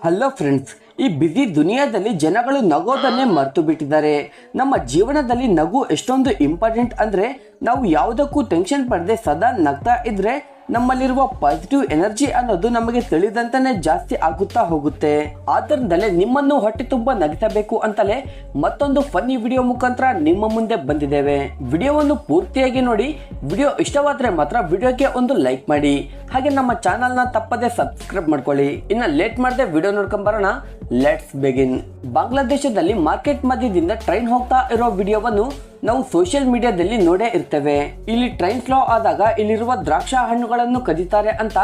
Hello friends, ಈ busy ದುನಿಯಾದಲ್ಲಿ ಜನಗಳು ನಗೋದನ್ನೇ ಮರೆತು ಬಿಟ್ಟಿದ್ದಾರೆ. ನಮ್ಮ ಜೀವನದಲ್ಲಿ ನಗು ಎಷ್ಟೊಂದು ಇಂಪಾರ್ಟೆಂಟ್ ಅಂದ್ರೆ, ನಾವು ಯಾವುದಕ್ಕೂ ಟೆನ್ಷನ್ ಪಡದೆ ಸದಾ ನಗ್ತಾ ಇದ್ರೆ ನಮ್ಮಲ್ಲಿರುವ ಪಾಸಿಟಿವ್ ಎನರ್ಜಿ ಅನ್ನೋದು ನಮಗೆ ತಿಳಿದಂತಾನೆ ಜಾಸ್ತಿ ಆಗುತ್ತಾ ಹೋಗುತ್ತೆ. ಆದ್ದರಿಂದಲೇ ನಿಮ್ಮನ್ನು ಹೊಟ್ಟೆ ತುಂಬಾ ನಗಿಸಬೇಕು ಅಂತಲೇ ಮತ್ತೊಂದು ಫನ್ನಿ ವಿಡಿಯೋ ಮುಖಾಂತರ ನಿಮ್ಮ ಮುಂದೆ ಬಂದಿದ್ದೇವೆ. ವಿಡಿಯೋವನ್ನು ಪೂರ್ತಿಯಾಗಿ ನೋಡಿ. ವಿಡಿಯೋ ಇಷ್ಟವಾದ್ರೆ ಮಾತ್ರ ವಿಡಿಯೋಗೆ ಒಂದು ಲೈಕ್ ಮಾಡಿ, ಹಾಗೆ ನಮ್ಮ ಚಾನಲ್ ನ ತಪ್ಪದೆ ಸಬ್ಸ್ಕ್ರೈಬ್ ಮಾಡ್ಕೊಳ್ಳಿ. ಇನ್ನ ಲೇಟ್ ಮಾಡದೆ ವಿಡಿಯೋ ನೋಡ್ಕೊಂಡ್ ಬರೋಣ. Let's begin. ಬಾಂಗ್ಲಾದೇಶದಲ್ಲಿ ಮಾರ್ಕೆಟ್ ಮಧ್ಯದಿಂದ ಟ್ರೈನ್ ಹೋಗ್ತಾ ಇರೋ ವಿಡಿಯೋವನ್ನು ನಾವು ಸೋಷಿಯಲ್ ಮೀಡಿಯಾದಲ್ಲಿ ನೋಡೇ ಇರ್ತೇವೆ. ಇಲ್ಲಿ ಟ್ರೈನ್ ಸ್ಲೋ ಆದಾಗ ಇಲ್ಲಿರುವ ದ್ರಾಕ್ಷಾ ಹಣ್ಣುಗಳನ್ನು ಕದೀತಾರೆ ಅಂತ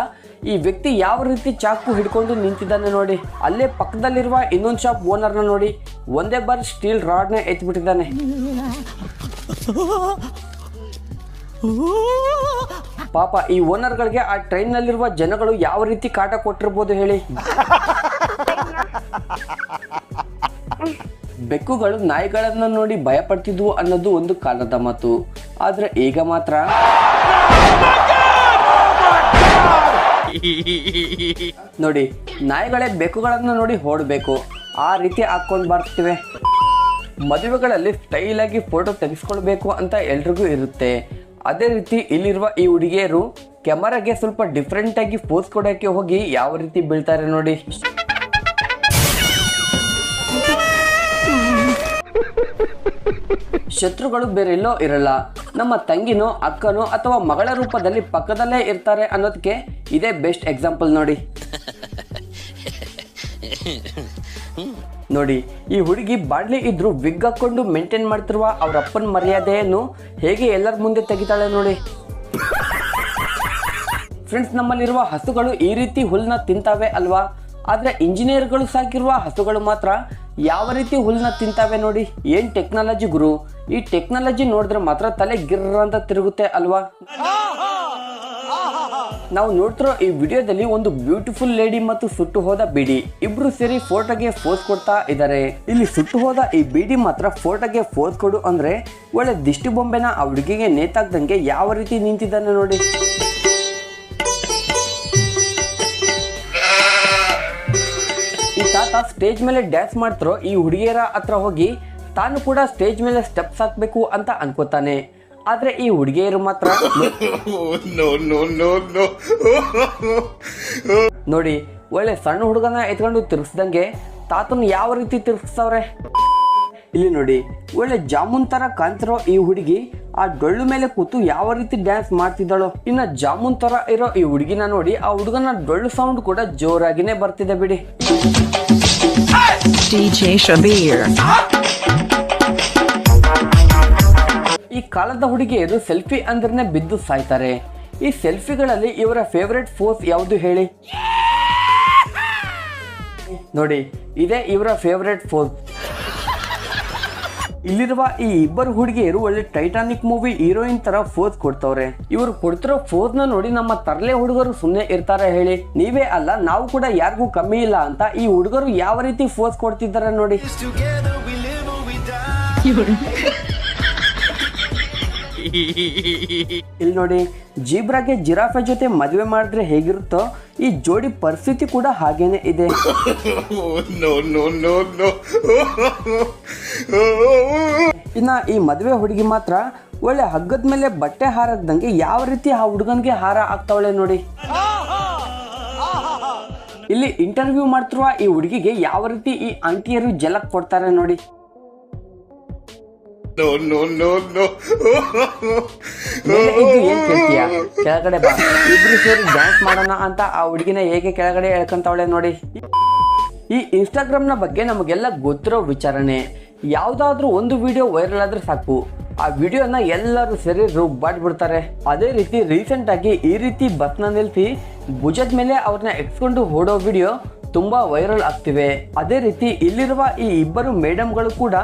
ಈ ವ್ಯಕ್ತಿ ಯಾವ ರೀತಿ ಚಾಕು ಹಿಡ್ಕೊಂಡು ನಿಂತಿದ್ದಾನೆ ನೋಡಿ. ಅಲ್ಲೇ ಪಕ್ಕದಲ್ಲಿರುವ ಇನ್ನೊಂದು ಶಾಪ್ ಓನರ್ನ ನೋಡಿ, ಒಂದೇ ಬಾರಿ ಸ್ಟೀಲ್ ರಾಡ್ ನ ಎತ್ಬಿಟ್ಟಿದ್ದಾನೆ. ಪಾಪ ಈ ಓನರ್ಗಳಿಗೆ ಆ ಟ್ರೈನ್ ನಲ್ಲಿರುವ ಜನಗಳು ಯಾವ ರೀತಿ ಕಾಟ ಕೊಟ್ಟಿರ್ಬೋದು ಹೇಳಿ. ಬೆಕ್ಕುಗಳು ನಾಯಿಗಳನ್ನ ನೋಡಿ ಭಯ ಪಡ್ತಿದ್ವು ಅನ್ನೋದು ಒಂದು ಕಾಲದ ಮಾತು. ಆದ್ರೆ ಈಗ ಮಾತ್ರ ನೋಡಿ, ನಾಯಿಗಳೇ ಬೆಕ್ಕುಗಳನ್ನ ನೋಡಿ ಓಡಬೇಕು, ಆ ರೀತಿ ಹಾಕೊಂಡು ಬರ್ತಿವೆ. ಮದುವೆಗಳಲ್ಲಿ ಸ್ಟೈಲ್ ಆಗಿ ಫೋಟೋ ತೆಗೆಸ್ಕೊಳ್ಬೇಕು ಅಂತ ಎಲ್ರಿಗೂ ಇರುತ್ತೆ. ಅದೇ ರೀತಿ ಇಲ್ಲಿರುವ ಈ ಹುಡುಗಿಯರು ಕ್ಯಾಮರಾಗೆ ಸ್ವಲ್ಪ ಡಿಫ್ರೆಂಟ್ ಆಗಿ ಪೋಸ್ ಕೊಡೋಕೆ ಹೋಗಿ ಯಾವ ರೀತಿ ಬೀಳ್ತಾರೆ ನೋಡಿ. ಶತ್ರುಗಳು ಬೇರೆಲ್ಲೋ ಇರಲ್ಲ, ನಮ್ಮ ತಂಗಿನೋ ಅಕ್ಕನೋ ಅಥವಾ ಮಗಳ ರೂಪದಲ್ಲಿ ಪಕ್ಕದಲ್ಲೇ ಇರ್ತಾರೆ ಅನ್ನೋದಕ್ಕೆ ಇದೇ ಬೆಸ್ಟ್ ಎಕ್ಸಾಂಪಲ್ ನೋಡಿ. ನೋಡಿ, ಈ ಹುಡುಗಿ ಬಾಡ್ಲಿ ಇದ್ರು ವಿಗ್ ಹಾಕೊಂಡು ಮೇಂಟೈನ್ ಮಾಡ್ತಿರುವ ಅವ್ರ ಅಪ್ಪನ ಮರ್ಯಾದೆಯನ್ನು ಹೇಗೆ ಎಲ್ಲರ ಮುಂದೆ ತೆಗಿತಾಳೆ ನೋಡಿ. ಫ್ರೆಂಡ್ಸ್, ನಮ್ಮಲ್ಲಿರುವ ಹಸುಗಳು ಈ ರೀತಿ ಹುಲ್ಲನ್ನ ತಿಂತಾವೆ ಅಲ್ವಾ, ಆದ್ರೆ ಇಂಜಿನಿಯರ್ಗಳು ಸಾಕಿರುವ ಹಸುಗಳು ಮಾತ್ರ ಯಾವ ರೀತಿ ಹುಲ್ಲನ್ನ ತಿಂತಾವೆ ನೋಡಿ. ಏನ್ ಟೆಕ್ನಾಲಜಿ ಗುರು, ಈ ಟೆಕ್ನಾಲಜಿ ನೋಡಿದ್ರೆ ಮಾತ್ರ ತಲೆ ಗಿರ್ರ ಅಂತ ತಿರುಗುತ್ತೆ ಅಲ್ವಾ. ನಾವು ನೋಡ್ತಿರೋ ಈ ವಿಡಿಯೋದಲ್ಲಿ ಒಂದು ಬ್ಯೂಟಿಫುಲ್ ಲೇಡಿ ಮತ್ತು ಸುಟ್ಟು ಹೋದ ಬೀಡಿ ಇಬ್ರು ಸೇರಿ ಫೋಟೋಗೆ ಫೋಸ್ ಕೊಡ್ತಾ ಇದ್ದಾರೆ. ಇಲ್ಲಿ ಸುಟ್ಟು ಹೋದ ಈ ಬೀಡಿ ಮಾತ್ರ ಫೋಟೋಗೆ ಫೋಸ್ ಕೊಡು ಅಂದ್ರೆ ಒಳ್ಳೆ ದಿಷ್ಟಿ ಬೊಂಬೆನ ಆ ಹುಡುಗಿಗೆ ನೇತಾಕ್ದಂಗೆ ಯಾವ ರೀತಿ ನಿಂತಿದ್ದಾನೆ ನೋಡಿ. ಈ ತಾತ ಸ್ಟೇಜ್ ಮೇಲೆ ಡ್ಯಾನ್ಸ್ ಮಾಡ್ತಿರೋ ಈ ಹುಡುಗಿಯರ ಹತ್ರ ಹೋಗಿ ತಾನು ಕೂಡ ಸ್ಟೇಜ್ ಮೇಲೆ ಸ್ಟೆಪ್ಸ್ ಹಾಕ್ಬೇಕು ಅಂತ ಅನ್ಕೋತಾನೆ. ಆದ್ರೆ ಈ ಹುಡುಗಿಯರು ಮಾತ್ರ ನೋಡಿ, ಒಳ್ಳೆ ಸಣ್ಣ ಹುಡುಗನ ಎತ್ಕೊಂಡು ತಿರ್ಗಿಸ್ದಂಗೆ ತಾತನ ಯಾವ ರೀತಿ ತಿರ್ಗಿಸ್ತವ್ರೆ. ಇಲ್ಲಿ ನೋಡಿ, ಒಳ್ಳೆ ಜಾಮೂನ್ ತರ ಕಾಣ್ತಿರೋ ಈ ಹುಡುಗಿ ಆ ಡೊಳ್ಳು ಮೇಲೆ ಕೂತು ಯಾವ ರೀತಿ ಡ್ಯಾನ್ಸ್ ಮಾಡ್ತಿದ್ದಾಳೋ. ಇನ್ನ ಜಾಮೂನ್ ತರ ಇರೋ ಈ ಹುಡುಗಿನ ನೋಡಿ ಆ ಹುಡುಗನ ಡೊಳ್ಳು ಸೌಂಡ್ ಕೂಡ ಜೋರಾಗಿನೇ ಬರ್ತಿದೆ ಬಿಡಿ. ಈ ಕಾಲದ ಹುಡುಗಿಯರು ಸೆಲ್ಫಿ ಅಂದ್ರೆ ಬಿದ್ದು ಸಾಯ್ತಾರೆ. ಈ ಸೆಲ್ಫಿಗಳಲ್ಲಿ ಇವರ ಫೇವರೆಟ್ ಪೋಸ್ ಯಾವುದು ಹೇಳಿ ನೋಡಿ, ಇದೇ ಇವರ ಫೇವರೆಟ್ ಪೋಸ್. ಇಲ್ಲಿರುವ ಈ ಇಬ್ಬರು ಹುಡುಗಿಯರು ಒಳ್ಳೆ ಟೈಟಾನಿಕ್ ಮೂವಿ ಹೀರೋಯಿನ್ ತರ ಫೋಸ್ ಕೊಡ್ತವ್ರೆ. ಇವರು ಕೊಡ್ತಿರೋ ಫೋಸ್ ನ ನೋಡಿ ನಮ್ಮ ತರಲೆ ಹುಡುಗರು ಸುಮ್ಮನೆ ಇರ್ತಾರೆ ಹೇಳಿ. ನೀವೇ ಅಲ್ಲ, ನಾವು ಕೂಡ ಯಾರಿಗೂ ಕಮ್ಮಿ ಇಲ್ಲ ಅಂತ ಈ ಹುಡುಗರು ಯಾವ ರೀತಿ ಫೋಸ್ ಕೊಡ್ತಿದ್ದಾರೆ ನೋಡಿ. ಇಲ್ಲಿ ನೋಡಿ, ಜೀಬ್ರಾಗೆ ಜಿರಾಫೆ ಜೊತೆ ಮದುವೆ ಮಾಡಿದ್ರೆ ಹೇಗಿರುತ್ತೋ ಈ ಜೋಡಿ ಪರಿಸ್ಥಿತಿ ಕೂಡ ಹಾಗೇನೆ ಇದೆ. ಇನ್ನ ಈ ಮದುವೆ ಹುಡುಗಿ ಮಾತ್ರ ಒಳ್ಳೆ ಹಗ್ಗದ ಮೇಲೆ ಬಟ್ಟೆ ಹಾರದಂಗೆ ಯಾವ ರೀತಿ ಆ ಹುಡುಗನ್ಗೆ ಹಾರ ಆಗ್ತಾವಳೆ ನೋಡಿ. ಇಲ್ಲಿ ಇಂಟರ್ವ್ಯೂ ಮಾಡ್ತಿರುವ ಈ ಹುಡುಗಿಗೆ ಯಾವ ರೀತಿ ಈ ಆಂಟಿಯರು ಜಲಕ್ ಕೊಡ್ತಾರೆ ನೋಡಿ. ಏನ್ ಕೇಳ್ತೀಯ, ಕೆಳಗಡೆ ಬಾ, ಇಬ್ರು ಸೇರಿ ಡ್ಯಾನ್ಸ್ ಮಾಡೋಣ ಅಂತ ಆ ಹುಡುಗಿನ ಹೇಗೆ ಕೆಳಗಡೆ ಎಳ್ಕೊಂತವಳೆ ನೋಡಿ. ಈ ಇನ್ಸ್ಟಾಗ್ರಾಮ್ ನ ಬಗ್ಗೆ ನಮಗೆಲ್ಲ ಗೊತ್ತಿರೋ ವಿಚಾರನೆ. ಯಾವ್ದಾದ್ರು ಒಂದು ವಿಡಿಯೋ ವೈರಲ್ ಆದ್ರೆ ಸಾಕು, ಆ ವಿಡಿಯೋನ ಎಲ್ಲರೂ ಸೇರಿ ರುಬ್ಬಾಡ್ಬಿಡ್ತಾರೆ. ಅದೇ ರೀತಿ ರೀಸೆಂಟ್ ಆಗಿ ಈ ರೀತಿ ಬಸ್ನ ನಿಲ್ಸಿ ಭುಜದ ಮೇಲೆ ಅವ್ರನ್ನ ಎಕ್ಸ್ಕೊಂಡು ಓಡೋ ವಿಡಿಯೋ ತುಂಬಾ ವೈರಲ್ ಆಗ್ತಿವೆ. ಅದೇ ರೀತಿ ಇಲ್ಲಿರುವ ಈ ಇಬ್ಬರು ಮೇಡಮ್ಗಳು ಕೂಡ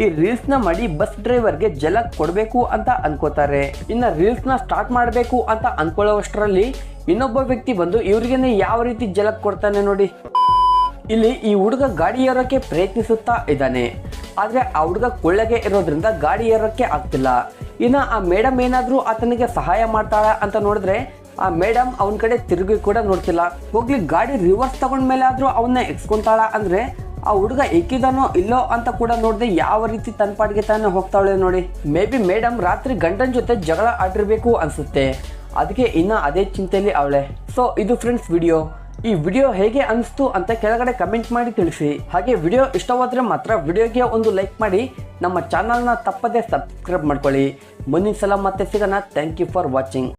ಈ ರೀಲ್ಸ್ ನ ಮಾಡಿ ಬಸ್ ಡ್ರೈವರ್ಗೆ ಜಲಕ್ ಕೊಡ್ಬೇಕು ಅಂತ ಅನ್ಕೋತಾರೆ. ಇನ್ನ ರೀಲ್ಸ್ ನ ಸ್ಟಾರ್ಟ್ ಮಾಡಬೇಕು ಅಂತ ಅನ್ಕೊಳ್ಳೋವಷ್ಟರಲ್ಲಿ ಇನ್ನೊಬ್ಬ ವ್ಯಕ್ತಿ ಬಂದು ಇವ್ರಿಗೇನೆ ಯಾವ ರೀತಿ ಜಲಕ್ ಕೊಡ್ತಾನೆ ನೋಡಿ. ಇಲ್ಲಿ ಈ ಹುಡುಗ ಗಾಡಿ ಏರೋಕೆ ಪ್ರಯತ್ನಿಸುತ್ತಾ ಇದ್ದಾನೆ, ಆದ್ರೆ ಆ ಹುಡುಗ ಕೊಳ್ಳಗೆ ಇರೋದ್ರಿಂದ ಗಾಡಿ ಏರೋಕೆ ಆಗ್ತಿಲ್ಲ. ಇನ್ನು ಆ ಮೇಡಮ್ ಏನಾದರೂ ಆತನಿಗೆ ಸಹಾಯ ಮಾಡ್ತಾಳ ಅಂತ ನೋಡಿದ್ರೆ ಆ ಮೇಡಮ್ ಅವನ ಕಡೆ ತಿರುಗಿ ಕೂಡ ನೋಡ್ತಿಲ್ಲ. ಹೋಗ್ಲಿ ಗಾಡಿ ರಿವರ್ಸ್ ತಗೊಂಡ್ಮೇಲೆ ಆದ್ರೂ ಅವನ್ನ ಎಕ್ಸ್ಕೊಂತಾಳ ಅಂದ್ರೆ ಆ ಹುಡುಗ ಎಕ್ಕಿದಾನೋ ಇಲ್ಲೋ ಅಂತ ಕೂಡ ನೋಡದೆ ಯಾವ ರೀತಿ ತನ್ನ ಪಾಡಿಗೆ ತಾನೇ ಹೋಗ್ತಾಳೆ ನೋಡಿ. ಮೇ ಬಿ ಮೇಡಮ್ ರಾತ್ರಿ ಗಂಡನ ಜೊತೆ ಜಗಳ ಆಡಿರ್ಬೇಕು ಅನ್ಸುತ್ತೆ, ಅದಕ್ಕೆ ಇನ್ನ ಅದೇ ಚಿಂತೆಯಲ್ಲಿ ಅವಳೆ. ಸೊ ಇದು ಫ್ರೆಂಡ್ಸ್ ವಿಡಿಯೋ. ಈ ವಿಡಿಯೋ ಹೇಗೆ ಅನಿಸ್ತು ಅಂತ ಕೆಳಗಡೆ ಕಮೆಂಟ್ ಮಾಡಿ ತಿಳಿಸಿ. ಹಾಗೆ ವಿಡಿಯೋ ಇಷ್ಟವಾದರೆ ಮಾತ್ರ ವಿಡಿಯೋಗೆ ಒಂದು ಲೈಕ್ ಮಾಡಿ, ನಮ್ಮ ಚಾನಲ್ನ ತಪ್ಪದೇ ಸಬ್ಸ್ಕ್ರೈಬ್ ಮಾಡ್ಕೊಳ್ಳಿ. ಮುಂದಿನ ಸಲ ಮತ್ತೆ ಸಿಗೋಣ. Thank you for watching.